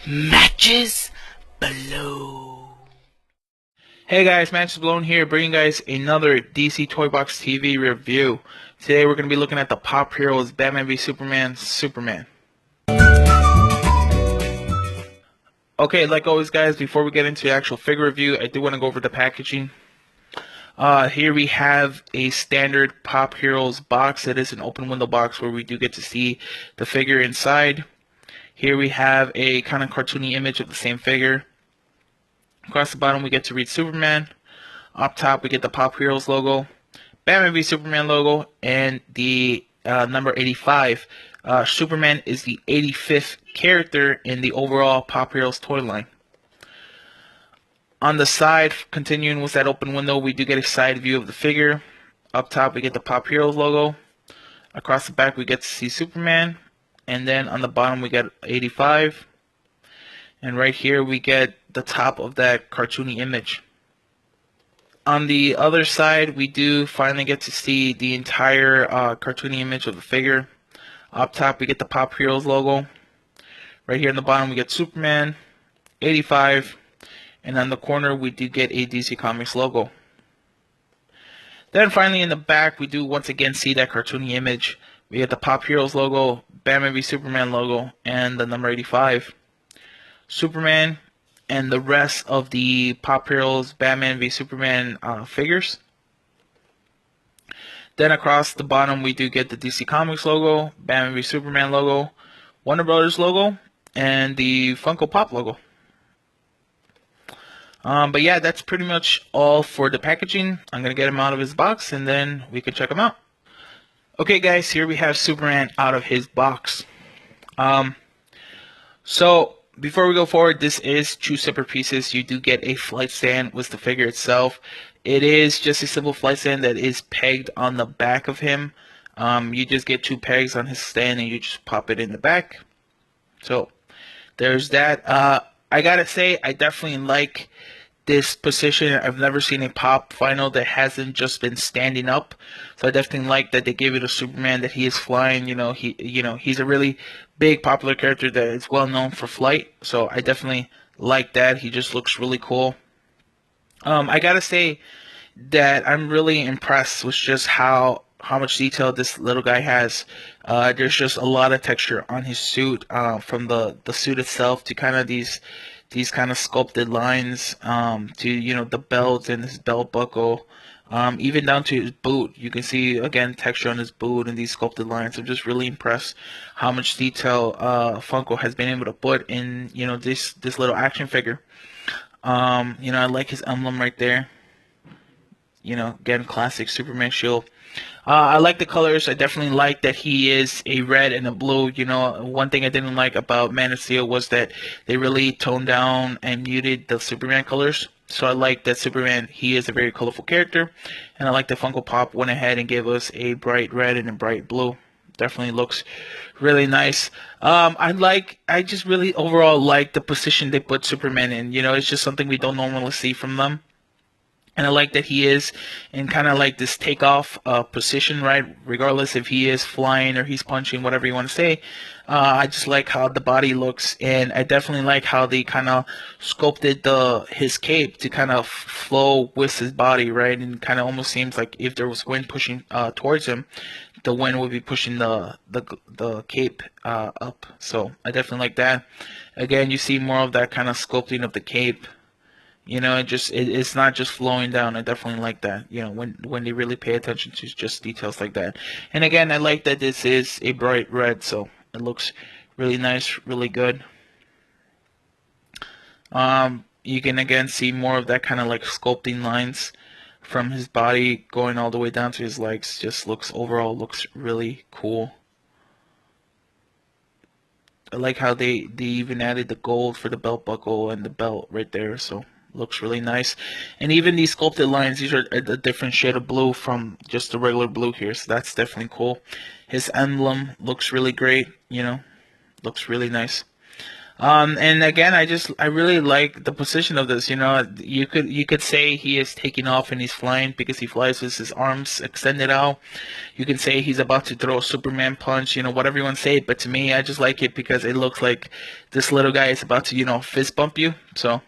Matches Balone. Hey guys, Matches Balone here, bringing you guys another DC Toy Box TV review. Today we're going to be looking at the Pop Heroes Batman v Superman. Okay, like always guys, before we get into the actual figure review, I do want to go over the packaging. Here we have a standard Pop Heroes box. It is an open window box where we do get to see the figure inside. Here we have a kind of cartoony image of the same figure. Across the bottom we get to read Superman. Up top we get the Pop Heroes logo, Batman v Superman logo, and the number 85. Superman is the 85th character in the overall Pop Heroes toy line. On the side, continuing with that open window, we do get a side view of the figure. Up top we get the Pop Heroes logo. Across the back we get to see Superman. And then on the bottom we get 85. And right here we get the top of that cartoony image. On the other side, we do finally get to see the entire cartoony image of the figure. Up top, we get the Pop Heroes logo. Right here in the bottom, we get Superman, 85. And on the corner, we do get a DC Comics logo. Then finally, in the back, we do once again see that cartoony image. We get the Pop Heroes logo, Batman v Superman logo, and the number 85. Superman and the rest of the Pop Heroes Batman v Superman figures. Then across the bottom we do get the DC Comics logo, Batman v Superman logo, Warner Brothers logo, and the Funko Pop logo. But yeah, that's pretty much all for the packaging. I'm going to get him out of his box and then we can check him out. Okay guys, here we have Superman out of his box. So before we go forward, this is two separate pieces. You do get a flight stand with the figure itself. It is just a simple flight stand that is pegged on the back of him. You just get two pegs on his stand and you just pop it in the back. So there's that. I gotta say, I definitely like this position. I've never seen a Pop vinyl that hasn't just been standing up. So I definitely like that they gave it a Superman that he is flying. He's a really big popular character that is well known for flight. So I definitely like that. He just looks really cool. I gotta say that I'm really impressed with just how much detail this little guy has. There's just a lot of texture on his suit, from the suit itself to kind of these kind of sculpted lines, to the belt and his belt buckle, even down to his boot. You can see again texture on his boot and these sculpted lines. I'm just really impressed how much detail Funko has been able to put in this little action figure. I like his emblem right there. Again, classic Superman shield. I like the colors. I definitely like that he is a red and a blue. One thing I didn't like about Man of Steel was that they really toned down and muted the Superman colors. So I like that Superman, he is a very colorful character. And I like that Funko Pop went ahead and gave us a bright red and a bright blue. Definitely looks really nice. I just really overall like the position they put Superman in. It's just something we don't normally see from them. And I like that he is in kind of like this takeoff position, right? Regardless if he is flying or he's punching, whatever you want to say. I just like how the body looks, and I definitely like how they kind of sculpted his cape to kind of flow with his body, right? And kind of almost seems like if there was wind pushing towards him, the wind would be pushing the cape up. So I definitely like that. Again, you see more of that kind of sculpting of the cape. It's not just flowing down. I definitely like that. When they really pay attention to just details like that. And again, I like that this is a bright red, so it looks really nice, really good. You can again see more of that kind of like sculpting lines from his body going all the way down to his legs. Just overall looks really cool. I like how they even added the gold for the belt buckle and the belt right there. So looks really nice. And even these sculpted lines, these are a different shade of blue from just the regular blue here, so that's definitely cool. His emblem looks really great, looks really nice. And again, I really like the position of this. You know, you could say he is taking off and he's flying because he flies with his arms extended out. You can say he's about to throw a Superman punch. You know, whatever you want to say. But to me, I just like it because it looks like this little guy is about to, fist bump you. So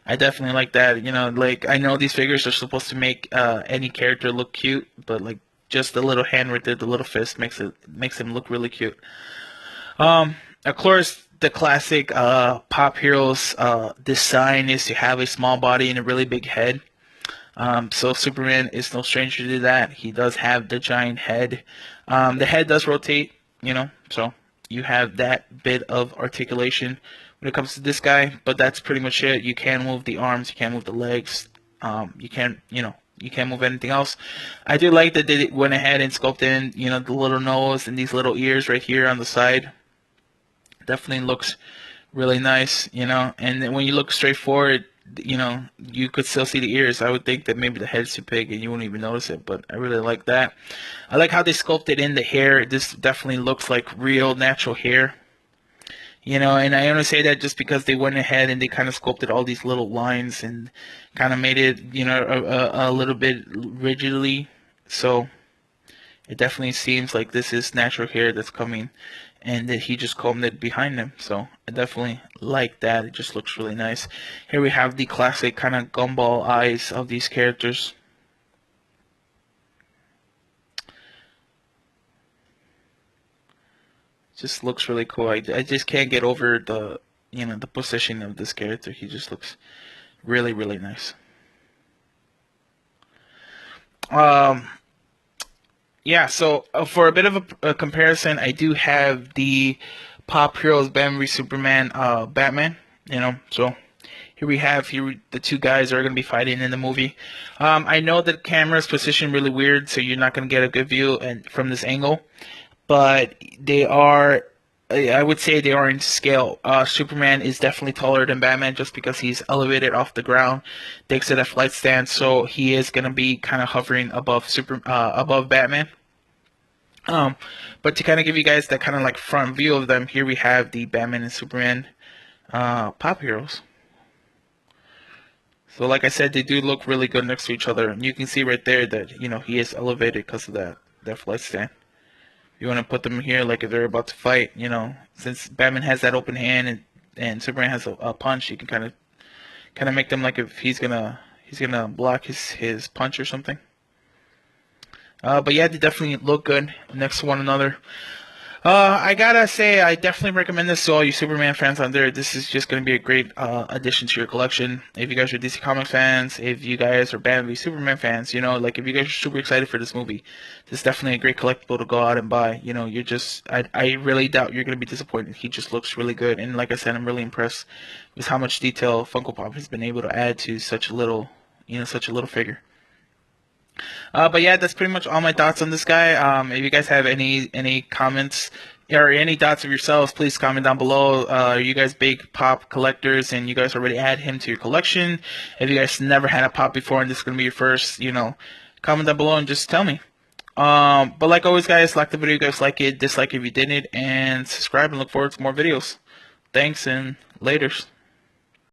I definitely like that. You know, like I know these figures are supposed to make any character look cute, but like just the little hand right there, the little fist makes him look really cute. Of course, the classic pop heroes design is to have a small body and a really big head. So Superman is no stranger to that. He does have the giant head. The head does rotate, so you have that bit of articulation when it comes to this guy. But that's pretty much it. You can't move the arms. You can't move the legs. You can't move anything else. I do like that they went ahead and sculpted in, the little nose and these little ears right here on the side. Definitely looks really nice, and then when you look straight forward, you could still see the ears. I would think that maybe the head's too big and you wouldn't even notice it, but I really like that. I like how they sculpted in the hair. This definitely looks like real natural hair, and I only say that just because they went ahead and they kind of sculpted all these little lines and kind of made it, a little bit rigidly. So it definitely seems like this is natural hair that's coming and that he just combed it behind him. So I definitely like that. It just looks really nice. Here we have the classic kind of gumball eyes of these characters. Just looks really cool. I just can't get over the position of this character. He just looks really, really nice. Um, Yeah, so for a bit of a comparison, I do have the Pop Heroes Batman v Superman Batman. So here the two guys are going to be fighting in the movie. I know that camera's positioned really weird, so you're not going to get a good view and from this angle, but they are. I would say they are in scale. Superman is definitely taller than Batman just because he's elevated off the ground, takes it at flight stand, so he is going to be kind of hovering above Batman. Um, but to kind of give you guys that kind of like front view of them, here we have the Batman and Superman pop heroes. So like I said, they do look really good next to each other, and you can see right there that he is elevated because of that flight stand. You want to put them here like if they're about to fight, since Batman has that open hand and Superman has a punch, you can kind of make them like if he's gonna block his punch or something. But yeah, they definitely look good next to one another. I gotta say, I definitely recommend this to all you Superman fans out there. This is just gonna be a great addition to your collection. If you guys are DC Comics fans, if you guys are Batman v Superman fans, like if you guys are super excited for this movie, this is definitely a great collectible to go out and buy. I really doubt you're gonna be disappointed. He just looks really good, and like I said, I'm really impressed with how much detail Funko Pop has been able to add to such a little figure. But yeah, that's pretty much all my thoughts on this guy. If you guys have any comments or any thoughts of yourselves, please comment down below. Are you guys big pop collectors and you guys already add him to your collection? If you guys never had a pop before and this is gonna be your first, comment down below and just tell me. But like always, guys, like the video if you guys like it, dislike if you didn't, and subscribe and look forward to more videos. Thanks and laters.